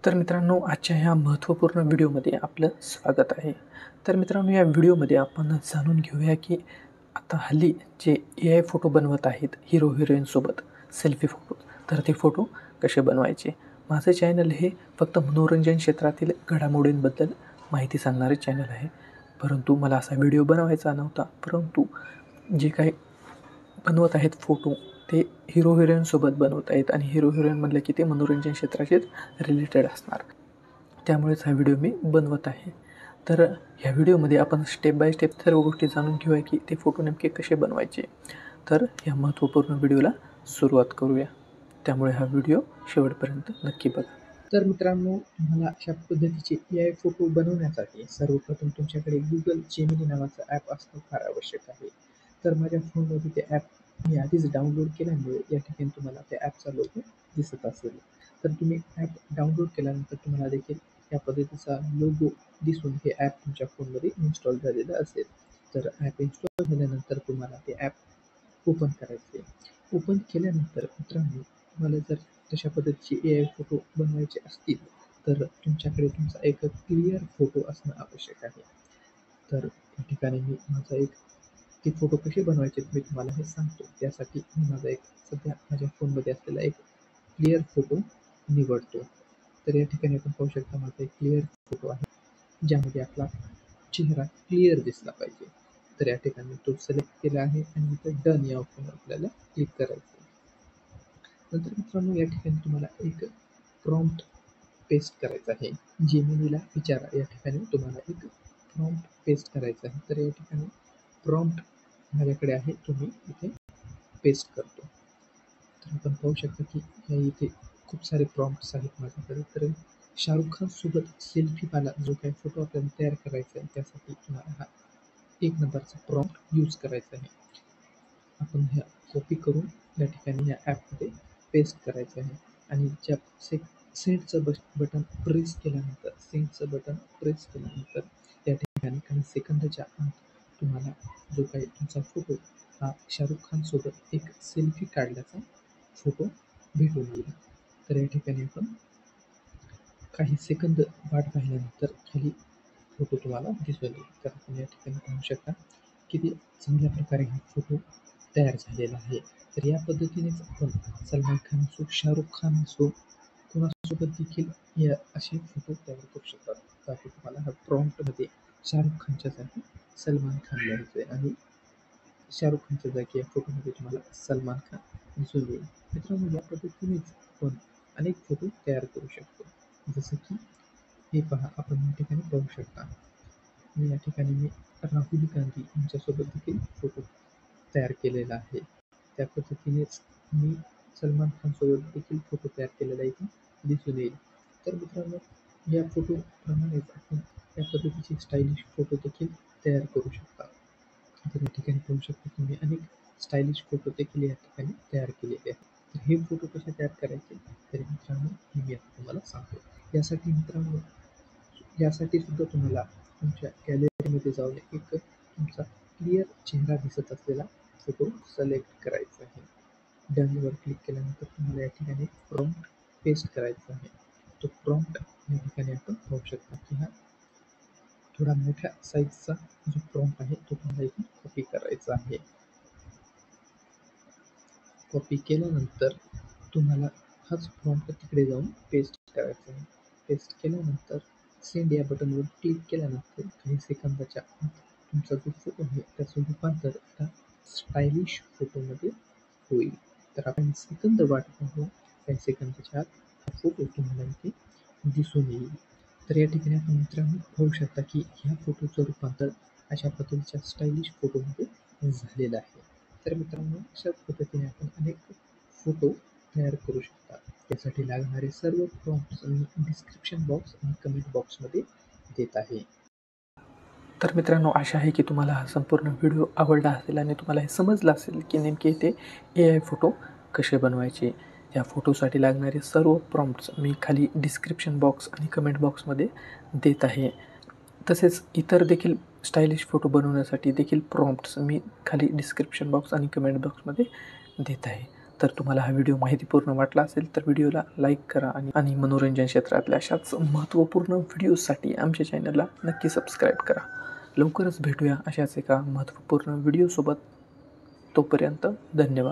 तर मित्रांनो, आजच्या ह्या महत्त्वपूर्ण व्हिडिओमध्ये आपलं स्वागत आहे. तर मित्रांनो, या व्हिडिओमध्ये आपण जाणून घेऊया की आता हल्ली जे AI फोटो बनवत आहेत हिरो हिरोईनसोबत सेल्फी फोटो, तर ते फोटो कसे बनवायचे. माझं चॅनल हे फक्त मनोरंजन क्षेत्रातील घडामोडींबद्दल माहिती सांगणारे चॅनल आहे. परंतु मला असा व्हिडिओ बनवायचा नव्हता. परंतु जे काही बनवत आहेत फोटो ते हिरो हिरोईनसोबत बनवत आहेत आणि हिरो हिरोईन म्हटलं की ते मनोरंजन क्षेत्राशीच रिलेटेड असणार. त्यामुळेच हा व्हिडिओ मी बनवत आहे. तर ह्या व्हिडिओमध्ये आपण स्टेप बाय स्टेप सर्व गोष्टी जाणून घेऊया की ते फोटो नेमके कसे बनवायचे. तर ह्या महत्त्वपूर्ण व्हिडिओला सुरुवात करूया. त्यामुळे हा व्हिडिओ शेवटपर्यंत नक्की बघा. तर मित्रांनो, तुम्हाला अशा पद्धतीचे AI फोटो बनवण्यासाठी सर्वप्रथम तुमच्याकडे Google Gemini नावाचं ॲप असणं फार आवश्यक आहे. तर माझ्या फोनमध्ये ते ॲप मी आधीच डाउनलोड केल्यामुळे या ठिकाणी तुम्हाला त्या ॲपचा लोगो दिसत असेल. तर तुम्ही ॲप डाउनलोड केल्यानंतर तुम्हाला देखील या पद्धतीचा लोगो दिसून हे ॲप तुमच्या फोनमध्ये इन्स्टॉल झालेलं असेल. तर ॲप इन्स्टॉल झाल्यानंतर तुम्हाला ते ॲप ओपन करायचे. ओपन केल्यानंतर मित्रांनो, तुम्हाला जर तशा पद्धतीचे AI फोटो बनवायचे असतील तर तुमच्याकडे तुमचा एक क्लिअर फोटो असणं आवश्यक आहे. तर या ठिकाणी मी माझा एक ते फोटो कसे बनवायचे मी तुम्हाला हे सांगतो. त्यासाठी मी माझा एक सध्या माझ्या फोनमध्ये असलेला एक क्लिअर फोटो निवडतो. तर या ठिकाणी आपण पाहू शकता माझा एक क्लिअर फोटो आहे, ज्यामध्ये आपला चेहरा क्लिअर दिसला पाहिजे. तर या ठिकाणी तो सिलेक्ट केला आहे आणि इथं डन या ऑप्शनवर आपल्याला क्लिक करायचं आहे. नंतर मित्रांनो, या ठिकाणी तुम्हाला एक प्रॉम्प्ट पेस्ट करायचा आहे. जेमिनीला विचारा, या ठिकाणी तुम्हाला एक प्रॉम्प्ट पेस्ट करायचा आहे. तर या ठिकाणी प्रॉम्प्ट माझ्याकडे आहे, तो मी इथे पेस्ट करतो. तर आपण पाहू शकता की इथे खूप सारे प्रॉम्प्ट्स आहेत माझ्याकडे. तर शाहरुख खानसोबत सेल्फीवाला जो काही फोटो आपल्याला तयार करायचा आहे त्यासाठी तुम्हाला हा 1 नंबरचा प्रॉम्प्ट यूज करायचा आहे. आपण ह्या कॉपी करून या ठिकाणी या ॲपमध्ये पेस्ट करायचं आहे आणि ज्या सेंडचं बटन प्रेस केल्यानंतर या ठिकाणी काही सेकंदाच्या आत तुम्हाला जो काही तुमचा फोटो हा शाहरुख खानसोबत एक सेल्फी काढल्याचा फोटो भेटून येईल. तर या ठिकाणी आपण काही सेकंद वाट पाहिल्यानंतर खाली फोटो तुम्हाला दिसून येईल. तर आपण या ठिकाणी पाहू शकता किती चांगल्या प्रकारे हा फोटो तयार झालेला आहे. तर या पद्धतीनेच आपण सलमान खान असो, शाहरुख खान असो, कोणासोबत देखील या असे फोटो तयार करू शकतात. बाकी तुम्हाला हा प्रॉम्प्टमध्ये शाहरुख खानच्या जागी सलमान खान लिहायचं आहे आणि शाहरुख खानच्या जागी या फोटोमध्ये तुम्हाला सलमान खान दिसून येईल. मित्रांनो, या पद्धतीनेच आपण अनेक फोटो तयार करू शकतो. जसं की हे पहा, आपण या ठिकाणी पाहू शकता. या ठिकाणी मी राहुल गांधी यांच्यासोबत देखील फोटो तयार केलेला आहे. त्या पद्धतीनेच मी सलमान खानसोबत देखील फोटो तयार केलेला इथे दिसून येईल. तर मित्रांनो, या फोटोप्रमाणेच आपण या पद्धतीचे स्टायलिश फोटो देखील तयार करू शकता. तर या ठिकाणी पाहू शकता की मी अनेक स्टायलिश फोटो देखील या ठिकाणी तयार केलेले आहेत. तर हे फोटो कसे तयार करायचे तर मित्रांनो, हे मी आता तुम्हाला सांगतो. यासाठी सुद्धा तुम्हाला तुमच्या गॅलरीमध्ये जाऊन एक तुमचा क्लिअर चेहरा दिसत असलेला फोटो सिलेक्ट करायचा आहे. डनवर क्लिक केल्यानंतर तुम्हाला या ठिकाणी प्रॉम्प्ट पेस्ट करायचा आहे. तो प्रॉम्प्ट या ठिकाणी आपण पाहू शकता की हा थोडा मोठ्या साईजचा जो प्रॉम्प्ट आहे तो तुम्हाला इथून कॉपी करायचा आहे. कॉपी केल्यानंतर तुम्हाला हाच प्रॉम्प्ट तिकडे जाऊन पेस्ट करायचा आहे. पेस्ट केल्यानंतर सेंड या बटनवर क्लिक केल्यानंतर काही सेकंदाच्या आत तुमचा जो फोटो आहे त्याचं रूपांतर एका स्टायलिश फोटोमध्ये होईल. तर आपण सेकंद वाट पाहू. काही सेकंदाच्या आत हा फोटो तुम्हाला इथे दिसून येईल. तर या ठिकाणी आपण मित्रांनो पाहू शकता की ह्या फोटोचं रूपांतर अशा पद्धतीच्या स्टायलिश फोटोमध्ये झालेलं आहे. तर मित्रांनो, अशाच पद्धतीने आपण अनेक फोटो तयार करू शकता. त्यासाठी लागणारे सर्व प्रॉम्प्ट्स मी डिस्क्रिप्शन बॉक्स आणि कमेंट बॉक्समध्ये देत आहे. तर मित्रांनो, आशा आहे की तुम्हाला हा संपूर्ण व्हिडिओ आवडला असेल आणि तुम्हाला हे समजलं असेल की नेमके ते AI फोटो कसे बनवायचे. या फोटोसाठी लागणारे सर्व प्रॉम्प्ट्स मी खाली डिस्क्रिप्शन बॉक्स आणि कमेंट बॉक्समध्ये देत आहे. तसेच इतर देखील स्टायलिश फोटो बनवण्यासाठी देखील प्रॉम्प्ट्स मी खाली डिस्क्रिप्शन बॉक्स आणि कमेंट बॉक्समध्ये देत आहे. तर तुम्हाला हा व्हिडिओ माहितीपूर्ण वाटला असेल तर व्हिडिओला लाईक करा आणि मनोरंजन क्षेत्रातल्या अशाच महत्त्वपूर्ण व्हिडिओसाठी आमच्या चॅनलला नक्की सबस्क्राईब करा. लवकरच भेटूया अशाच एका महत्त्वपूर्ण व्हिडिओसोबत. तोपर्यंत धन्यवाद.